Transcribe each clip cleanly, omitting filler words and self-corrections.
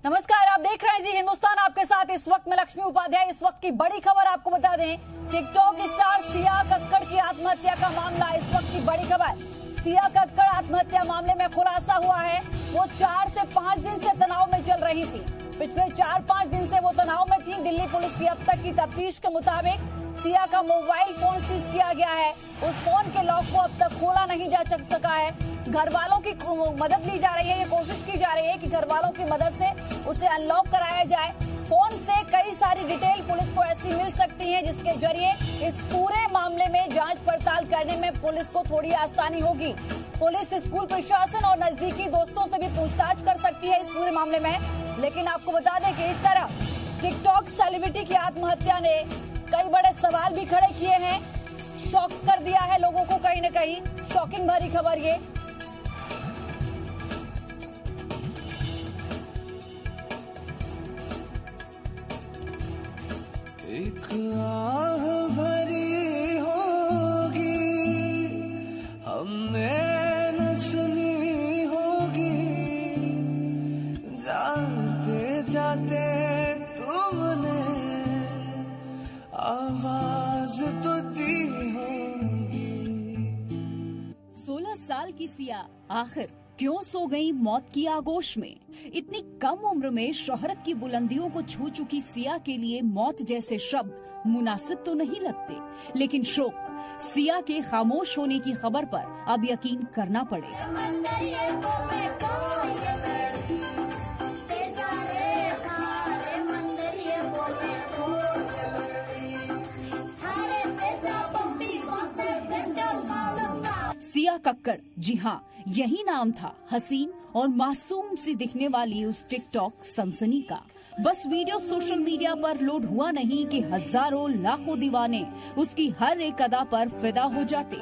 नमस्कार, आप देख रहे हैं जी हिंदुस्तान आपके साथ। इस वक्त में लक्ष्मी उपाध्याय। इस वक्त की बड़ी खबर आपको बता दें, टिकटॉक स्टार सिया कक्कड़ की आत्महत्या का मामला। इस वक्त की बड़ी खबर, सिया कक्कड़ आत्महत्या मामले में खुलासा हुआ है। वो 4 से 5 दिन से तनाव में चल रही थी। पिछले 4-5 दिन से वो तनाव में थी। दिल्ली पुलिस की अब तक की तफ्तीश के मुताबिक सिया का मोबाइल फोन सीज किया गया है। उस फोन के लॉक को अब तक खोला नहीं जा सका है। घर वालों की मदद ली जा रही है। ये कोशिश की जा रही है कि घर वालों की मदद से उसे अनलॉक कराया जाए। फोन से कई सारी डिटेल पुलिस को ऐसी मिल सकती है जिसके जरिए इस पूरे मामले में जांच पड़ताल करने में पुलिस को थोड़ी आसानी होगी। पुलिस स्कूल प्रशासन और नजदीकी दोस्तों से भी पूछताछ कर सकती है इस पूरे मामले में। लेकिन आपको बता दें कि इस तरह टिकटॉक सेलिब्रिटी की आत्महत्या ने कई बड़े सवाल भी खड़े किए हैं। शॉक कर दिया है लोगों को, कहीं न कहीं शॉकिंग भरी खबर ये। एक आह भरी होगी हमने न सुनी होगी, जाते जाते तुमने आवाज तो दी होगी। 16 साल की सिया आखिर क्यों सो गई मौत की आगोश में? इतनी कम उम्र में शोहरत की बुलंदियों को छू चुकी सिया के लिए मौत जैसे शब्द मुनासिब तो नहीं लगते, लेकिन शोक, सिया के खामोश होने की खबर पर अब यकीन करना पड़ेगा। सिया कक्कड़, जी हाँ, यही नाम था हसीन और मासूम सी दिखने वाली उस टिकटॉक सनसनी का। बस वीडियो सोशल मीडिया पर लोड हुआ नहीं कि हजारों लाखों दीवाने उसकी हर एक अदा पर फिदा हो जाते।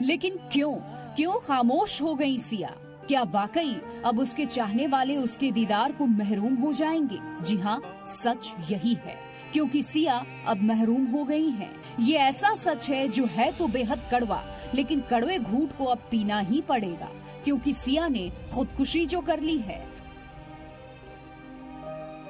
लेकिन क्यों खामोश हो गई सिया? क्या वाकई अब उसके चाहने वाले उसके दीदार को महरूम हो जाएंगे? जी हाँ, सच यही है, क्योंकि सिया अब महरूम हो गई हैं। ये ऐसा सच है जो है तो बेहद कड़वा, लेकिन कड़वे घूंट को अब पीना ही पड़ेगा, क्योंकि सिया ने खुदकुशी जो कर ली है।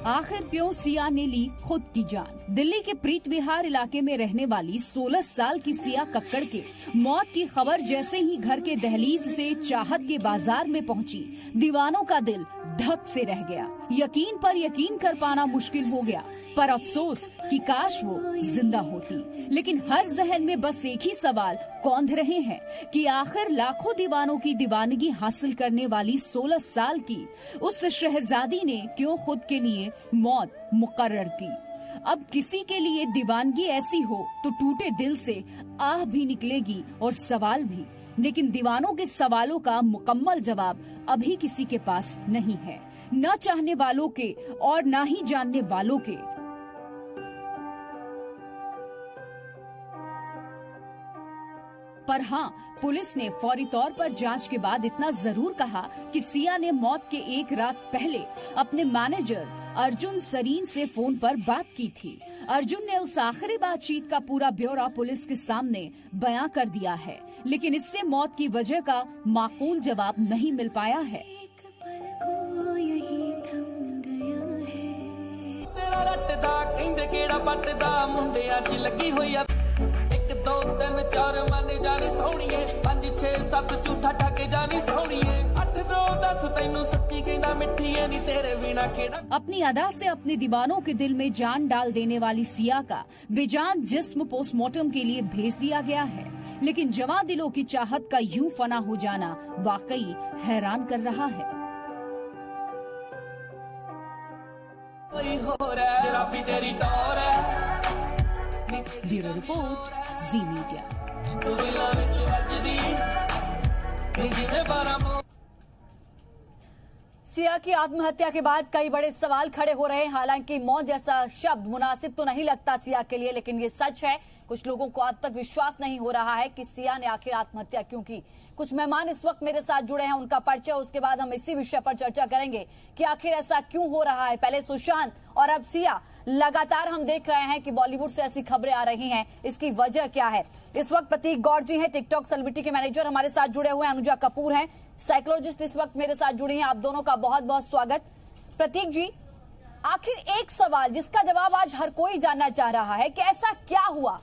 आखिर क्यों सिया ने ली खुद की जान? दिल्ली के प्रीत विहार इलाके में रहने वाली 16 साल की सिया कक्कड़ के मौत की खबर जैसे ही घर के दहलीज से चाहत के बाजार में पहुंची, दीवानों का दिल धक से रह गया। यकीन पर यकीन कर पाना मुश्किल हो गया, पर अफसोस कि काश वो जिंदा होती। लेकिन हर जहन में बस एक ही सवाल कौंध रहे हैं कि आखिर लाखों दीवानों की दीवानगी हासिल करने वाली 16 साल की उस शहजादी ने क्यों खुद के लिए मौत मुकर्रर की? अब किसी के लिए दीवानगी ऐसी हो तो टूटे दिल से आह भी निकलेगी और सवाल भी, लेकिन दीवानों के सवालों का मुकम्मल जवाब अभी किसी के पास नहीं है, न चाहने वालों के और न ही जानने वालों के। पर हाँ, पुलिस ने फौरी तौर पर जांच के बाद इतना जरूर कहा कि सिया ने मौत के एक रात पहले अपने मैनेजर अर्जुन सरीन से फोन पर बात की थी। अर्जुन ने उस आखिरी बातचीत का पूरा ब्यौरा पुलिस के सामने बयां कर दिया है, लेकिन इससे मौत की वजह का माकूल जवाब नहीं मिल पाया है। अपनी अदा से अपने दीवानों के दिल में जान डाल देने वाली सिया का बेजान जिस्म पोस्टमार्टम के लिए भेज दिया गया है, लेकिन जवां दिलों की चाहत का यूं फना हो जाना वाकई हैरान कर रहा है। ब्यूरो रिपोर्ट, जी मीडिया। सिया की आत्महत्या के बाद कई बड़े सवाल खड़े हो रहे हैं। हालांकि मौत जैसा शब्द मुनासिब तो नहीं लगता सिया के लिए, लेकिन ये सच है। कुछ लोगों को आज तक विश्वास नहीं हो रहा है कि सिया ने आखिर आत्महत्या क्यों की। कुछ मेहमान इस वक्त मेरे साथ जुड़े हैं, उनका परिचय, उसके बाद हम इसी विषय पर चर्चा करेंगे कि आखिर ऐसा क्यों हो रहा है। पहले सुशांत और अब सिया। लगातार हम देख रहे हैं कि बॉलीवुड से ऐसी खबरें आ रही हैं, इसकी वजह क्या है। इस वक्त प्रतीक गौड़ जी हैं, टिकटॉक सेलिब्रिटी के मैनेजर, हमारे साथ जुड़े हुए हैं। अनुजा कपूर हैं, साइकोलॉजिस्ट, इस वक्त मेरे साथ जुड़ी हैं। आप दोनों का बहुत बहुत स्वागत। प्रतीक जी, आखिर एक सवाल जिसका जवाब आज हर कोई जानना चाह रहा है कि ऐसा क्या हुआ।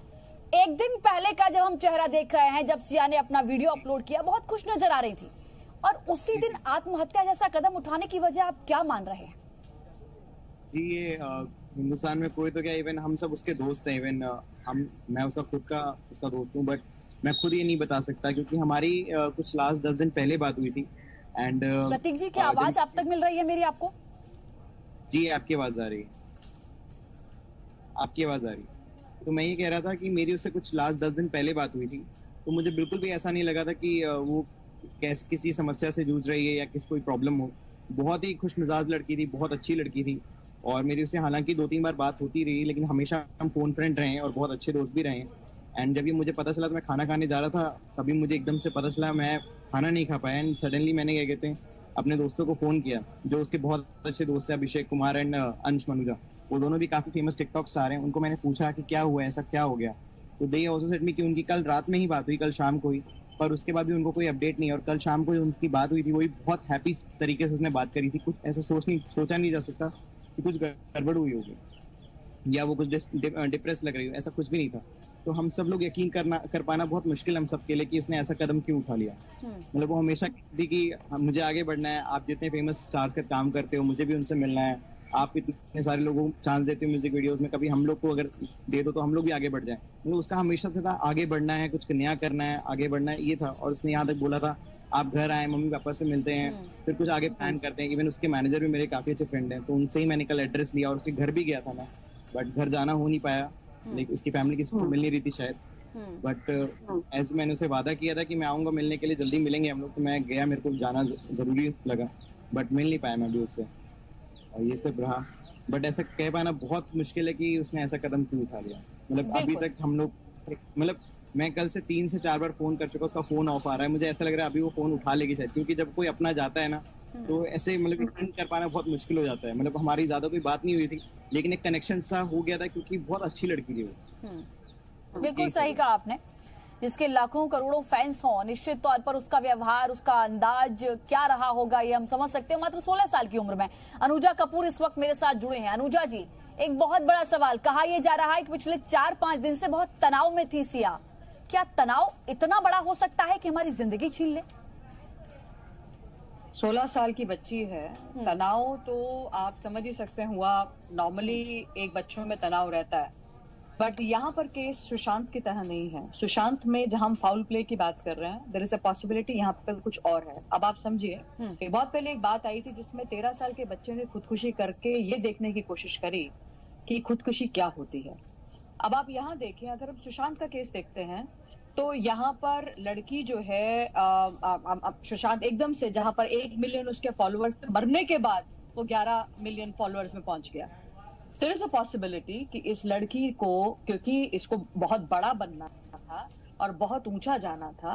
एक दिन पहले का जब हम चेहरा देख रहे हैं, जब सिया ने अपना वीडियो अपलोड किया, बहुत खुश नजर आ रही थी, और उसी दिन आत्महत्या जैसा कदम उठाने की वजह आप क्या मान रहे हैं? जी, ये हिंदुस्तान में कोई तो क्या, इवन हम सब उसके दोस्त हैं। इवन मैं उसका खुद का उसका दोस्त हूँ, बट मैं खुद ये नहीं बता सकता क्योंकि हमारी कुछ लास्ट 10 दिन पहले बात हुई थी। एंड प्रतीक जी, क्या आवाज आप तक मिल रही है मेरी आपको? जी, आपकी आवाज आ रही है, आपकी आवाज आ रही है। तो मैं ये कह रहा था कि मेरी उससे कुछ लास्ट 10 दिन पहले बात हुई थी, तो मुझे बिल्कुल भी ऐसा नहीं लगा था कि वो किसी समस्या से जूझ रही है या किसी कोई प्रॉब्लम हो। बहुत ही खुश मिजाज लड़की थी, बहुत अच्छी लड़की थी, और मेरी उससे हालांकि 2-3 बार बात होती रही, लेकिन हमेशा हम फोन फ्रेंड रहे हैं और बहुत अच्छे दोस्त भी रहे हैं। एंड जब ये मुझे पता चला तो मैं खाना खाने जा रहा था, तभी मुझे एकदम से पता चला, मैं खाना नहीं खा पाया। एंड सडनली मैंने क्या कहते हैं अपने दोस्तों को फोन किया, जो उसके बहुत अच्छे दोस्त हैं, अभिषेक कुमार एंड अंश मनुजा। वो दोनों भी काफी फेमस टिकटॉक स्टार हैं। उनको मैंने पूछा कि क्या हुआ, ऐसा क्या हो गया। तो दे आल्सो सेड मी कि उनकी कल रात में ही बात हुई, कल शाम को ही, पर उसके बाद भी उनको कोई अपडेट नहीं। और कल शाम को उनकी बात हुई थी, वही बहुत हैप्पी तरीके से उसने बात करी थी। कुछ ऐसा सोचा नहीं जा सकता कि कुछ गड़बड़ हुई होगी या वो कुछ डिप्रेस लग रही हो, ऐसा कुछ भी नहीं था। तो हम सब लोग यकीन कर पाना बहुत मुश्किल हम सबके लिए कि उसने ऐसा कदम क्यों उठा लिया। मतलब वो हमेशा कहती कि मुझे आगे बढ़ना है, आप जितने फेमस स्टार्स का काम करते हो मुझे भी उनसे मिलना है, आप इतने सारे लोगों को चांस देते हो म्यूजिक वीडियोस में, कभी हम लोग को अगर दे दो तो हम लोग भी आगे बढ़ जाएं। मतलब उसका हमेशा से था आगे बढ़ना है, कुछ नया करना है, आगे बढ़ना है, ये था। और उसने यहाँ तक बोला था आप घर आए, मम्मी पापा से मिलते हैं, फिर कुछ आगे प्लान करते हैं। इवन उसके मैनेजर भी मेरे काफी अच्छे फ्रेंड हैं, तो उनसे ही मैंने कल एड्रेस लिया और उसके घर भी गया था मैं, बट घर जाना हो नहीं पाया, लेकिन उसकी फैमिली किसी से मिल नहीं रही थी शायद। बट ऐसे मैंने उसे वादा किया था कि मैं आऊंगा मिलने के लिए, जल्दी मिलेंगे हम लोग। तो मैं गया, मेरे को जाना जरूरी लगा, बट मिल नहीं पाया मैं भी उससे, और ये सब रहा। बट ऐसा कह पाना बहुत मुश्किल है कि उसने ऐसा कदम क्यों उठा लिया। मतलब अभी तक हम लोग, मतलब मैं कल से 3 से 4 बार फोन कर चुका, उसका फोन ऑफ आ रहा है। मुझे ऐसा लग रहा है अभी वो फोन उठा लेगी शायद, क्योंकि जब कोई अपना जाता है ना, तो ऐसे मतलब इग्नोर कर पाना बहुत मुश्किल हो जाता है। मतलब हमारी ज्यादा कोई बात नहीं हुई थी, लेकिन एक कनेक्शन सा हो गया था क्योंकि बहुत अच्छी लड़की थी वो। बिल्कुल सही कहा आपने। जिसके लाखों करोड़ों फैंस हों, निश्चित तौर पर उसका व्यवहार, उसका अंदाज क्या रहा होगा ये हम समझ सकते हैं। मात्र 16 साल की उम्र में। अनुजा कपूर इस वक्त मेरे साथ जुड़े हैं। अनुजा जी, एक बहुत बड़ा सवाल, कहा यह जा रहा है कि पिछले 4-5 दिन से बहुत तनाव में थी सिया। क्या तनाव इतना बड़ा हो सकता है कि हमारी जिंदगी छीन ले? 16 साल की बच्ची है, तनाव तो आप समझ ही सकते हैं हुआ। नॉर्मली एक बच्चों में तनाव रहता है, बट यहाँ पर केस सुशांत की तरह नहीं है। सुशांत में जहां हम फाउल प्ले की बात कर रहे हैं, देयर इज अ पॉसिबिलिटी यहाँ पर कुछ और है। अब आप समझिए, बहुत पहले एक बात आई थी जिसमें 13 साल के बच्चे ने खुदकुशी करके ये देखने की कोशिश करी कि खुदकुशी क्या होती है। अब आप यहाँ देखिए, अगर हम सुशांत का केस देखते हैं तो यहाँ पर लड़की जो है सुशांत एकदम से जहां पर 1 मिलियन उसके फॉलोअर्स मरने के बाद वो 11 मिलियन फॉलोअर्स में पहुंच गया। देयर इज अ पॉसिबिलिटी कि इस लड़की को, क्योंकि इसको बहुत बड़ा बनना था और बहुत ऊंचा जाना था,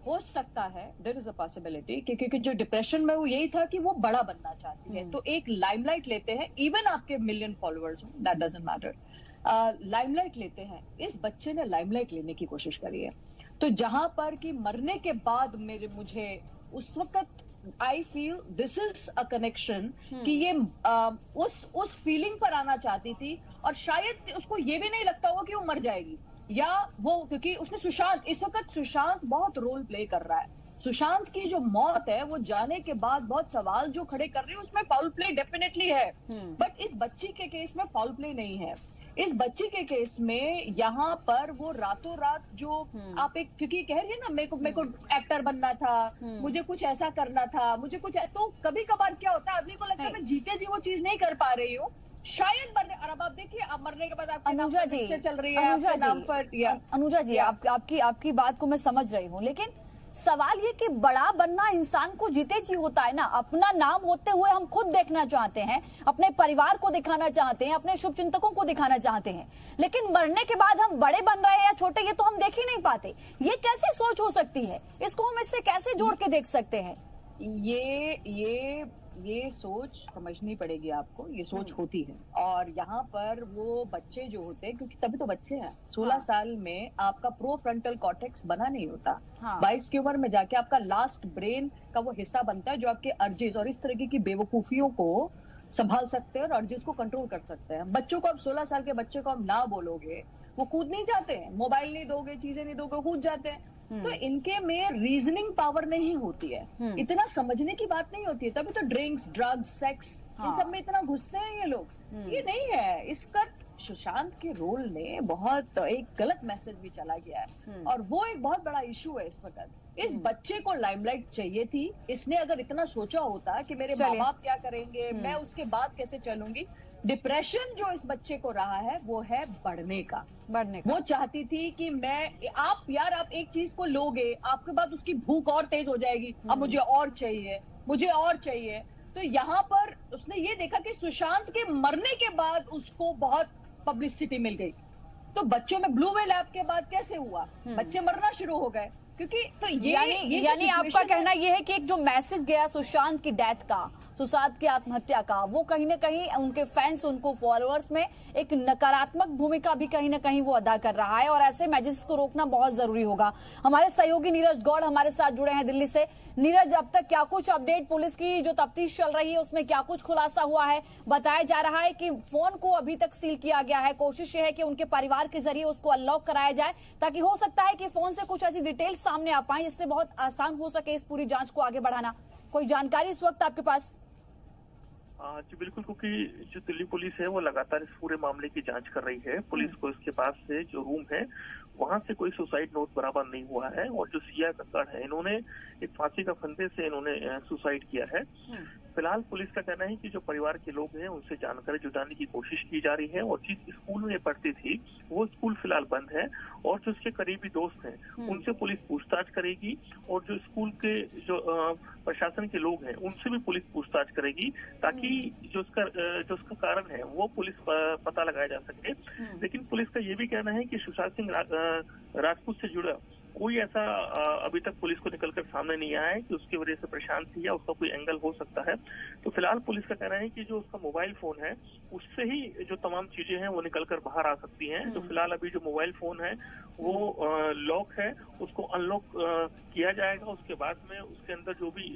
हो सकता है देयर इज अ पॉसिबिलिटी कि क्योंकि जो डिप्रेशन में वो यही था कि वो बड़ा बनना चाहती है, तो एक लाइमलाइट लेते हैं, इवन आपके मिलियन फॉलोअर्स हो, दैट डजंट मैटर, लाइमलाइट लेते हैं। इस बच्चे ने लाइमलाइट लेने की कोशिश करी है। तो जहां पर कि मरने के बाद मुझे उस वक्त I feel this is a connection कि ये उस फीलिंग पर आना चाहती थी, और शायद उसको ये भी नहीं लगता होगा कि वो मर जाएगी, या वो, क्योंकि उसने इस वक्त सुशांत बहुत रोल प्ले कर रहा है। सुशांत की जो मौत है वो जाने के बाद बहुत सवाल जो खड़े कर रही है, उसमें फाउल प्ले डेफिनेटली है, बट इस बच्ची के केस में फाउल प्ले नहीं है। इस बच्ची के केस में यहाँ पर वो रातों रात जो आप एक, क्योंकि कह रही है ना, मेरे को एक्टर बनना था, मुझे कुछ ऐसा करना था, मुझे कुछ, तो कभी कभार क्या होता है आदमी को लगता है मैं जीते जी वो चीज नहीं कर पा रही हूँ, शायद मरने, और अब आप देखिए आप मरने के बाद आपके नाम पर पिक्चर चल रही है, आपके नाम पर। अनुजा जी, आपकी बात को मैं समझ रही हूँ, लेकिन सवाल ये कि बड़ा बनना इंसान को जीते जी होता है ना। अपना नाम होते हुए हम खुद देखना चाहते हैं, अपने परिवार को दिखाना चाहते हैं, अपने शुभचिंतकों को दिखाना चाहते हैं, लेकिन मरने के बाद हम बड़े बन रहे हैं या छोटे, ये तो हम देख ही नहीं पाते। ये कैसे सोच हो सकती है? इसको हम इससे कैसे जोड़ के देख सकते हैं? ये सोच समझनी पड़ेगी आपको। ये सोच होती है, और यहाँ पर वो बच्चे जो होते हैं, क्योंकि तभी तो बच्चे हैं, 16 साल में आपका प्रो फ्रंटल कॉर्टेक्स बना नहीं होता। 22 की उम्र में जाके आपका लास्ट ब्रेन का वो हिस्सा बनता है जो आपके अर्जिस और इस तरीके की बेवकूफियों को संभाल सकते हैं और अर्जिस को कंट्रोल कर सकते हैं। बच्चों को, अब 16 साल के बच्चे को आप ना बोलोगे, वो कूद नहीं जाते हैं। मोबाइल नहीं दोगे, चीजें नहीं दोगे, कूद जाते हैं। तो इनके में रीजनिंग पावर नहीं होती है, इतना समझने की बात नहीं होती है। तभी तो ड्रिंक्स, ड्रग्स, सेक्स, इन सब में इतना घुसते हैं ये लोग। ये नहीं है। इसका सुशांत के रोल ने बहुत एक गलत मैसेज भी चला गया है, और वो एक बहुत बड़ा इशू है इस वक्त। इस बच्चे को लाइमलाइट चाहिए थी। इसने अगर इतना सोचा होता कि मेरे माँ बाप क्या करेंगे, मैं उसके बाद कैसे चलूंगी। डिप्रेशन जो इस बच्चे को रहा है वो है बढ़ने का। वो चाहती थी कि आप एक चीज को लोगे, आपके बाद उसकी भूख और तेज हो जाएगी। अब मुझे और चाहिए, मुझे और चाहिए। तो यहाँ पर उसने ये देखा कि सुशांत के मरने के बाद उसको बहुत पब्लिसिटी मिल गई। तो बच्चों में ब्लू वेल ऐप के बाद कैसे हुआ? बच्चे मरना शुरू हो गए। क्योंकि तो यानी आपका कहना यह है कि एक जो मैसेज गया सुशांत की डेथ का, सुशांत की आत्महत्या का, वो कहीं ना कहीं उनके फैंस, उनको फॉलोअर्स में एक नकारात्मक भूमिका भी कहीं ना कहीं वो अदा कर रहा है, और ऐसे मैसेज को रोकना बहुत जरूरी होगा। हमारे सहयोगी नीरज गौड़ हमारे साथ जुड़े हैं दिल्ली से। नीरज, अब तक क्या कुछ अपडेट, पुलिस की जो तफ्तीश चल रही है उसमें क्या कुछ खुलासा हुआ है? बताया जा रहा है कि फोन को अभी तक सील किया गया है। कोशिश ये है कि उनके परिवार के जरिए उसको अनलॉक कराया जाए, ताकि हो सकता है कि फोन से कुछ ऐसी डिटेल्स सामने आ पाए जिससे बहुत आसान हो सके इस पूरी जांच को आगे बढ़ाना। कोई जानकारी इस वक्त आपके पास? जी बिल्कुल, क्योंकि जो दिल्ली पुलिस है वो लगातार इस पूरे मामले की जांच कर रही है। पुलिस को इसके पास से जो रूम है वहां से कोई सुसाइड नोट बराबर नहीं हुआ है, और जो सिया कक्कड़ है इन्होंने एक फांसी का फंदे से इन्होंने सुसाइड किया है। फिलहाल पुलिस का कहना है कि जो परिवार के लोग हैं उनसे जानकारी जुटाने की कोशिश की जा रही है, और जिस स्कूल में पढ़ती थी वो स्कूल फिलहाल बंद है, और जो उसके करीबी दोस्त हैं उनसे पुलिस पूछताछ करेगी, और जो स्कूल के जो प्रशासन के लोग हैं उनसे भी पुलिस पूछताछ करेगी, ताकि जो उसका कारण है वो पुलिस पता लगाया जा सके। लेकिन पुलिस का ये भी कहना है कि सुशांत सिंह राजपूत से जुड़ा कोई ऐसा अभी तक पुलिस को निकलकर सामने नहीं आया है कि उसकी वजह से परेशान थी या उसका कोई एंगल हो सकता है। तो फिलहाल पुलिस का कहना है कि जो उसका मोबाइल फोन है उससे ही जो तमाम चीजें हैं वो निकलकर बाहर आ सकती हैं। तो फिलहाल अभी जो मोबाइल फोन है वो लॉक है, उसको अनलॉक किया जाएगा। उसके बाद में उसके अंदर जो भी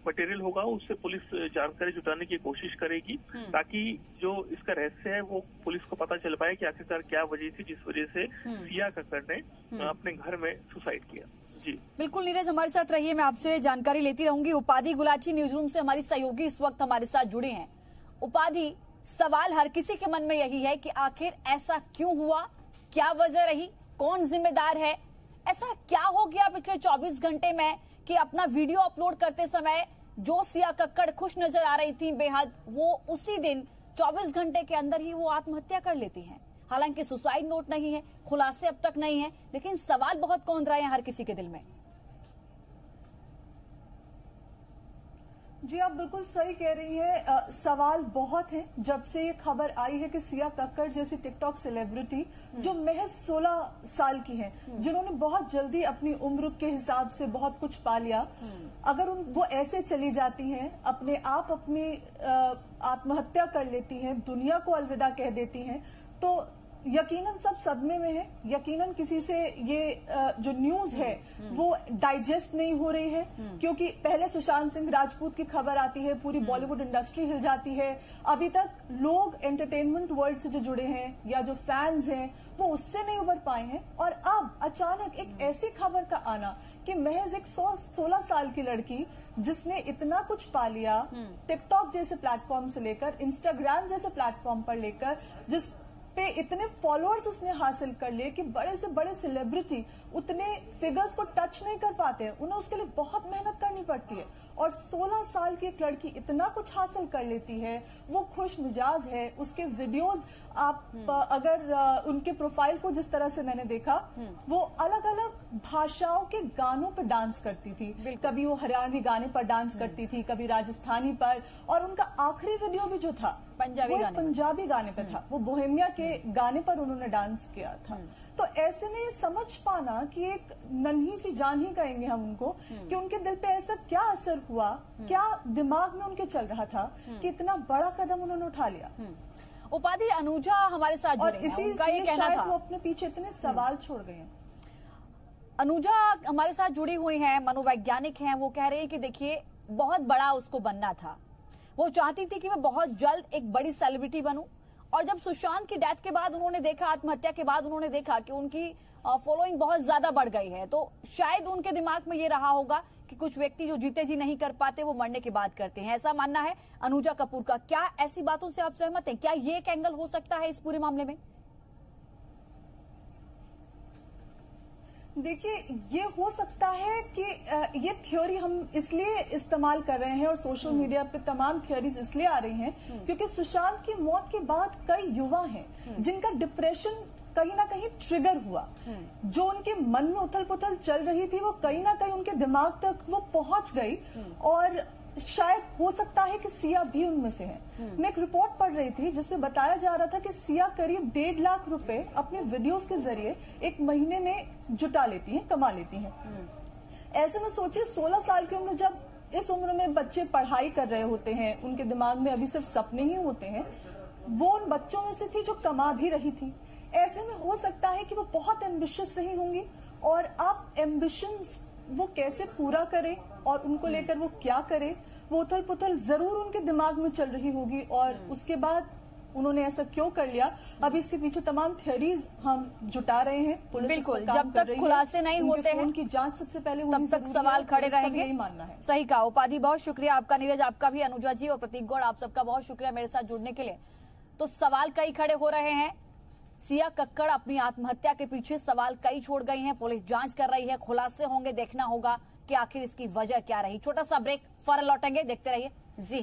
मटेरियल होगा उससे पुलिस जानकारी जुटाने की कोशिश करेगी, ताकि जो इसका रहस्य है वो पुलिस को पता चल पाए कि आखिरकार क्या वजह थी जिस वजह से सिया कक्कड़ ने अपने घर में सुसाइड किया। जी बिल्कुल नीरज, हमारे साथ रहिए, मैं आपसे जानकारी लेती रहूंगी। उपाधि गुलाटी न्यूज रूम से हमारी सहयोगी इस वक्त हमारे साथ जुड़े हैं। उपाधि, सवाल हर किसी के मन में यही है कि आखिर ऐसा क्यों हुआ, क्या वजह रही, कौन जिम्मेदार है? ऐसा क्या हो गया पिछले 24 घंटे में कि अपना वीडियो अपलोड करते समय जो सिया कक्कड़ खुश नजर आ रही थी बेहद, वो उसी दिन 24 घंटे के अंदर ही वो आत्महत्या कर लेती हैं। हालांकि सुसाइड नोट नहीं है, खुलासे अब तक नहीं है, लेकिन सवाल बहुत कौंध रहे हैं हर किसी के दिल में। जी आप बिल्कुल सही कह रही हैं। सवाल बहुत हैं। जब से ये खबर आई है कि सिया कक्कड़ जैसी टिकटॉक सेलिब्रिटी जो महज 16 साल की हैं, जिन्होंने बहुत जल्दी अपनी उम्र के हिसाब से बहुत कुछ पा लिया, अगर वो ऐसे चली जाती हैं, अपने आप अपनी आत्महत्या कर लेती हैं, दुनिया को अलविदा कह देती हैं, तो यकीनन सब सदमे में है। यकीनन किसी से ये जो न्यूज है वो डाइजेस्ट नहीं हो रही है, क्योंकि पहले सुशांत सिंह राजपूत की खबर आती है, पूरी बॉलीवुड इंडस्ट्री हिल जाती है। अभी तक लोग एंटरटेनमेंट वर्ल्ड से जो जुड़े हैं या जो फैंस हैं वो उससे नहीं उबर पाए हैं, और अब अचानक एक ऐसी खबर का आना कि महज एक 16 साल की लड़की जिसने इतना कुछ पा लिया, टिकटॉक जैसे प्लेटफॉर्म से लेकर इंस्टाग्राम जैसे प्लेटफॉर्म पर लेकर, पे इतने फॉलोअर्स उसने हासिल कर लिए कि बड़े से बड़े सेलिब्रिटी उतने फिगर्स को टच नहीं कर पाते हैं। उन्हें उसके लिए बहुत मेहनत करनी पड़ती है और 16 साल की एक लड़की इतना कुछ हासिल कर लेती है। वो खुश मिजाज है। उसके वीडियोस आप अगर उनके प्रोफाइल को जिस तरह से मैंने देखा, वो अलग अलग भाषाओं के गानों पर डांस करती थी। कभी वो हरियाणवी गाने पर डांस करती थी, कभी राजस्थानी पर, और उनका आखिरी वीडियो भी जो था पंजाबी गाने पे था। वो बोहेमिया के गाने पर उन्होंने डांस किया था। तो ऐसे में ये समझ पाना कि एक नन्ही सी जान ही कहेंगे हम उनको, कि उनके दिल पे ऐसा क्या असर हुआ, क्या दिमाग में उनके चल रहा था कि इतना बड़ा कदम उन्होंने उठा लिया। उपाधि, अनुजा हमारे साथ और जुड़े हैं, इसी उनका ये कहना शायद था। वो अपने पीछे इतने सवाल छोड़ गए हैं। अनुजा हमारे साथ जुड़ी हुई हैं, मनोवैज्ञानिक हैं। वो कह रहे हैं कि देखिए, बहुत बड़ा उसको बनना था। वो चाहती थी कि मैं बहुत जल्द एक बड़ी सेलिब्रिटी बनूं, और जब सुशांत की डेथ के बाद उन्होंने देखा, आत्महत्या के बाद उन्होंने देखा कि उनकी फॉलोइंग बहुत ज्यादा बढ़ गई है, तो शायद उनके दिमाग में ये रहा होगा कि कुछ व्यक्ति जो जीते जी नहीं कर पाते वो मरने के बाद करते हैं। ऐसा मानना है अनुजा कपूर का। क्या ऐसी बातों से आप सहमत हैं? क्या ये एक एंगल हो सकता है इस पूरे मामले में? देखिए, ये हो सकता है कि ये थ्योरी हम इसलिए इस्तेमाल कर रहे हैं और सोशल मीडिया पे तमाम थ्योरीज इसलिए आ रही हैं क्योंकि सुशांत की मौत के बाद कई युवा हैं जिनका डिप्रेशन कहीं ना कहीं ट्रिगर हुआ। जो उनके मन में उथल पुथल चल रही थी वो कहीं ना कहीं उनके दिमाग तक वो पहुंच गई, और शायद हो सकता है कि सिया भी उनमें से है। मैं एक रिपोर्ट पढ़ रही थी जिसमें बताया जा रहा था कि सिया करीब 1.5 लाख रुपए अपने वीडियोस के जरिए एक महीने में जुटा लेती हैं, कमा लेती हैं। ऐसे में सोचिए, 16 साल की उम्र, जब इस उम्र में बच्चे पढ़ाई कर रहे होते हैं, उनके दिमाग में अभी सिर्फ सपने ही होते हैं। वो उन बच्चों में से थी जो कमा भी रही थी। ऐसे में हो सकता है कि वो बहुत एम्बिशियस रही होंगी, और आप एम्बिशंस वो कैसे पूरा करें और उनको लेकर वो क्या करें, वो उथल पुथल जरूर उनके दिमाग में चल रही होगी। और उसके बाद उन्होंने ऐसा क्यों कर लिया, अब इसके पीछे तमाम थ्योरीज हम जुटा रहे हैं। पुलिस बिल्कुल, जब तक खुलासे नहीं होते हैं उनकी जांच सबसे पहले तब तक सवाल खड़े रहेंगे। यही मानना है। सही कहा उपाधि, बहुत शुक्रिया आपका। नीरज आपका भी, अनुजा जी और प्रतीक गौड़ आप सबका बहुत शुक्रिया मेरे साथ जुड़ने के लिए। तो सवाल कई खड़े हो रहे हैं। सिया कक्कड़ अपनी आत्महत्या के पीछे सवाल कई छोड़ गई हैं। पुलिस जांच कर रही है, खुलासे होंगे, देखना होगा कि आखिर इसकी वजह क्या रही। छोटा सा ब्रेक, फौरन लौटेंगे, देखते रहिए जी।